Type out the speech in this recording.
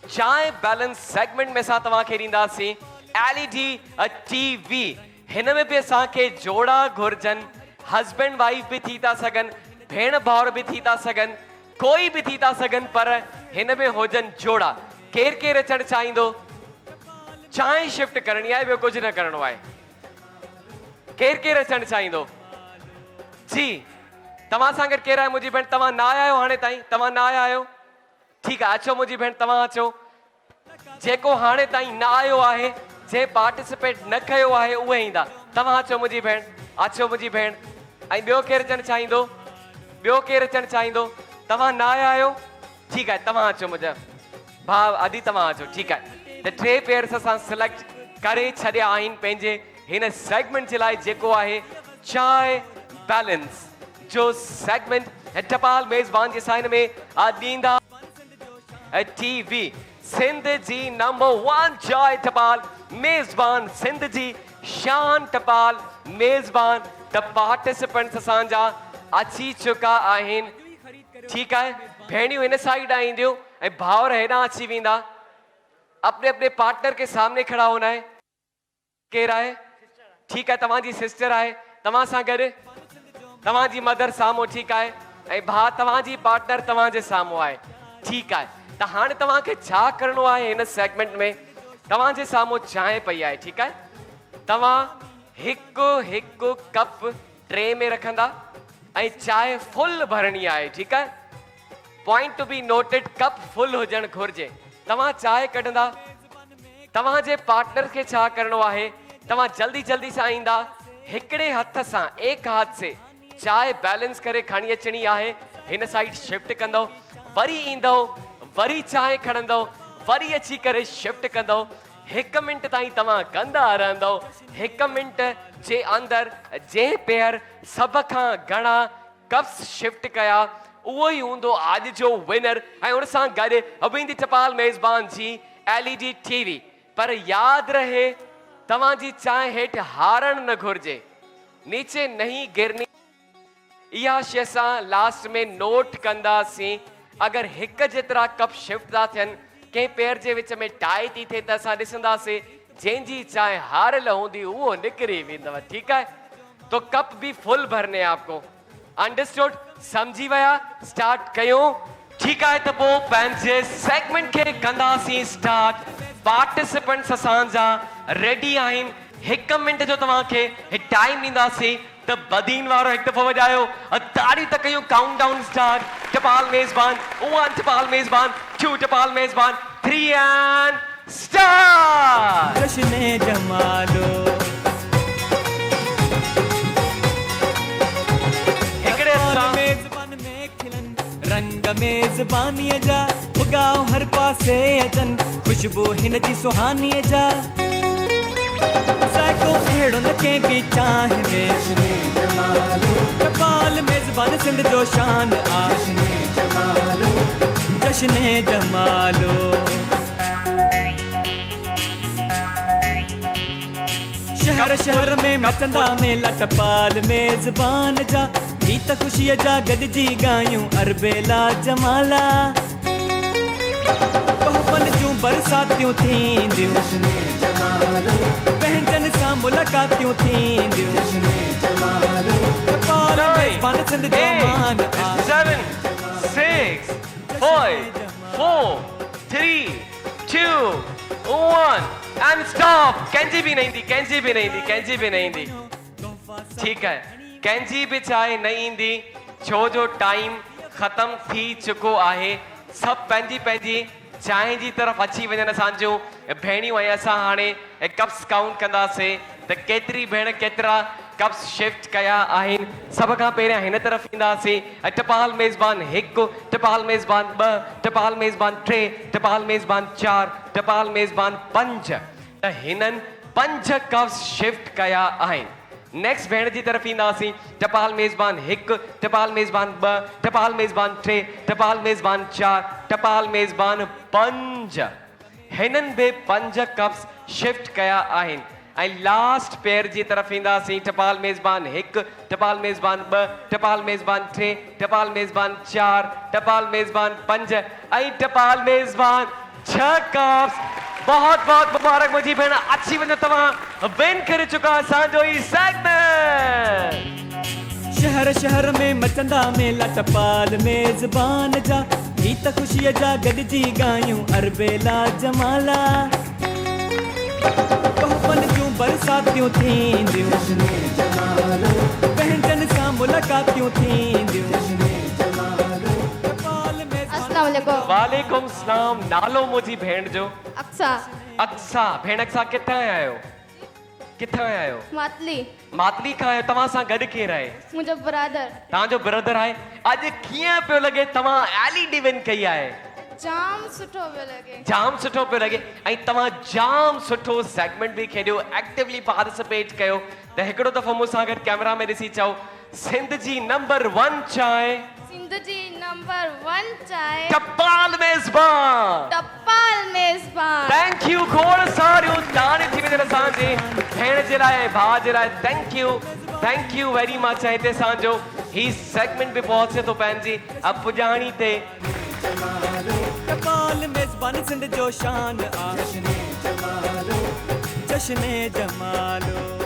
चाय balance segment में असां तव्हांखे ॾींदासीं LED TV। हिन में बि असांखे जोड़ा घुर्जनि, हस्बैंड वाइफ भी थी था सघनि, भेण भाउर भी थी था सघनि, कोई भी थी था सघनि, पर हिन में हुजनि जोड़ा। केरु केरु अचणु चाहींदो? चांहि शिफ्ट करणी आहे, ॿियो कुझु न करिणो आहे। केरु केरु अचणु चाहींदो? जी, तव्हां सां गॾु केरु आहे मुंहिंजी भेण? तव्हां न आया आहियो हाणे ताईं? तव्हां न आया आहियो? ठीकु आहे, अचो मुंहिंजी भेण, तव्हां अचो। जेको हाणे ताईं न आयो आहे, जे पार्टिसिपेट न कयो आहे, उहे ईंदा। तव्हां अचो मुंहिंजी भेण, अचो मुंहिंजी भेण। ऐं ॿियो केरु अचणु चाहींदो? ॿियो केरु अचणु चाहींदो? तव्हां न आया आहियो? ठीकु आहे, तव्हां अचो मुंहिंजा भाउ आदि, तव्हां अचो। ठीकु आहे, त 3 पेयर्स असां सिलेक्ट करे छॾिया आहिनि पंहिंजे हिन सेगमेंट जे लाइ, जेको आहे चाय बैलेंस जो सेगमेंट। टपाल मेज़बान जे साइन में ॾींदा TV। सिंध जी नंबर 1 चाय टपाल मेज़बान, सिंध जी शान टपाल मेज़बान। द पार्टिसिपेंट्स असांजा अची चुका आहिनि। ठीकु आहे, भेणियूं हिन साइड ईंदियूं ऐं भाउर हेॾां अची वेंदा। अपने अपने पार्टनर के सामने खड़ा होना है। केरु आहे? ठीकु आहे, तव्हांजी सिस्टर आहे, तव्हां सां गॾु तव्हांजी मदर साम्हूं। ठीकु आहे, ऐं भाउ तव्हांजी पार्टनर तव्हांजे साम्हूं आहे। ठीकु आहे, त हाणे तव्हांखे छा करिणो आहे? हिन सेगमेंट में तव्हांजे साम्हूं चांहि पई आहे। ठीकु आहे, तव्हां हिकु हिकु कप ट्रे में रखंदा ऐं चांहि फुल भरणी आहे। ठीकु आहे, point to be noted, cup full हुजणु घुरिजे। तव्हां चांहि कढंदा, तव्हांजे पार्टनर खे छा करिणो आहे? तव्हां जल्दी जल्दी सां ईंदा, हिकिड़े हथ सां, एक हाथ से चांहि बैलेंस करे खणी अचणी आहे। हिन साइड शिफ्ट कंदो, वरी ईंदो, वरी चांहि खणंदो, वरी अची करे शिफ्ट कंदो। 1 मिंट ताईं तव्हां कंदा रहंदो। 1 मिंट जे अंदरि जे पेयर सभ खां घणा कप्स शिफ्ट कया, उहो ई हूंदो अॼु जो विनर। ऐं उन सां गॾु अबींदी टपाल मेज़बान जी LED TV। पर यादि रहे, तव्हांजी चांहि हेठि हारणु न घुरिजे, नीचे नहीं गिरनी। इहा शइ असां लास्ट में नोट कंदासीं। अगरि हिकु जेतिरा कप शिफ्ट था थियनि, कंहिं पेयर जे विच में टाई थी थिए, त असां ॾिसंदासीं जंहिंजी चांहि हारियल हूंदी उहो निकिरी वेंदव। ठीकु आहे, तो कप भी फुल भरने आपको। अंडरस्टूड? समझी विया? स्टार्ट कयूं? ठीकु आहे, त पोइ पंहिंजे सेगमेंट खे कंदासीं स्टार्ट। पार्टिसिपेंट्स असांजा रेडी आहिनि। 1 मिंट जो तव्हांखे टाइम ॾींदासीं, त बदीन वारो हिकु दफ़ो वॼायो, ताड़ी त कयूं। Count down start. टपाल मेज़बान 1, टपाल मेज़बान 2, टपाल मेज़बान 3 एंड स्टार्ट। जश्न जमालो हिकिड़े मेज़बान में खिलन, रंग मेज़बानीअ जा उगाओ हर पासे अचन, खुशबू हिन जी सुहानीअ जा ज़ाइको अहिड़ो न कंहिं बि चांहि में। टपाल मेज़बान सिंध जो शान आहे, जश्न जमालो। शहर शहर में मचंदा मेला टपाल मेज़बान जा, गीत ख़ुशीअ जा गॾिजी ॻायूं अरबेला जमाला। पहुपन जूं बरसातियूं थींदियूं, पंहिंजनि सां मुलाक़ातियूं थींदियूं। टपाल मेज़बान सिंध जो मान आहे। 7 6 5 4 3 2 1 एंड स्टॉप। कंहिंजी बि न ईंदी, कंहिंजी बि न ईंदी, कंहिंजी बि न ईंदी। ठीकु आहे, कंहिंजी बि चाहे न ईंदी, छो जो टाइम ख़तम थी चुको आहे। सभु पंहिंजी पंहिंजी चांहि जी तरफ़ अची वञनि। असांजूं भेणियूं ऐं असां हाणे कप्स काउंट कंदासीं, त केतिरी भेण केतिरा कप्स शिफ्ट कया आहिनि। सभ खां पहिरियां हिन तरफ़ ईंदासीं। टपाल मेज़बान 1, टपाल मेज़बान 2, टपाल मेज़बान 3, टपाल मेज़बान 4, टपाल मेज़बान 5। त हिननि 5 कप्स शिफ्ट कया आहिनि। नेक्स्ट भेण जी तरफ़ ईंदासीं। टपाल मेज़बान 1, टपाल मेज़बान 2, टपाल मेज़बान 3, टपाल मेज़बान 4, टपाल मेज़बान 5। हिननि बि 5 कप्स शिफ्ट कया आहिनि। ऐं लास्ट पेयर जी तरफ़ ईंदासीं। टपाल मेज़बान 1, टपाल मेज़बान 2, टपाल मेज़बान 3, टपाल मेज़बान 4, टपाल मेज़बान 5 ऐं टपाल मेज़बान 6 कप्स बहुत बहुत मुबारक मुझी भेण अच्छी वञो तव्हां विन करे चुका असांजो ई सेगमेंट शहर शहर में मचंदा मेला टपाल मेज़बान जा गीत ख़ुशीअ जा गॾिजी ॻायूं अरबेला जमाला पहपन जूं बरसातियूं थींदियूं पंहिंजनि सां मुलाक़ातियूं थींदियूं टपाल अस्सलाम वालेकुम। वालेकुम सलाम नालो मुझी भेण जो अक्सा अक्सा भेण अक्सा किथां आया आहियो मातली मातली खां आहियो तव्हां सां गॾु केरु आहे मुंहिंजो ब्रदर तव्हांजो ब्रदर आहे अॼु कीअं पियो लॻे तव्हां एलईडी विन कई आहे जाम सुठो पियो लॻे जाम सुठो पियो लॻे ऐं तव्हां जाम सुठो सेगमेंट बि खेॾियो एक्टिवली पार्टिसिपेट कयो त हिकिड़ो दफ़ो मूंसां गॾु कैमरा में ॾिसी चओ सिंध जी नंबर 1 चांहि सिंध जी नंबर 1 चांहि टपाल मेज़बान टपाल मेज़बान थैंक यू खोड़ सारियूं ताड़ियूं थी वञनि असांजे भेण जे लाइ भाउ जे लाइ थैंक यू वेरी मच ऐं हिते असांजो ही सेगमेंट बि पहुचे थो पंहिंजी अपुॼाणी ते टपाल मेज़बान सिंध जो शान आ जश्न जमालो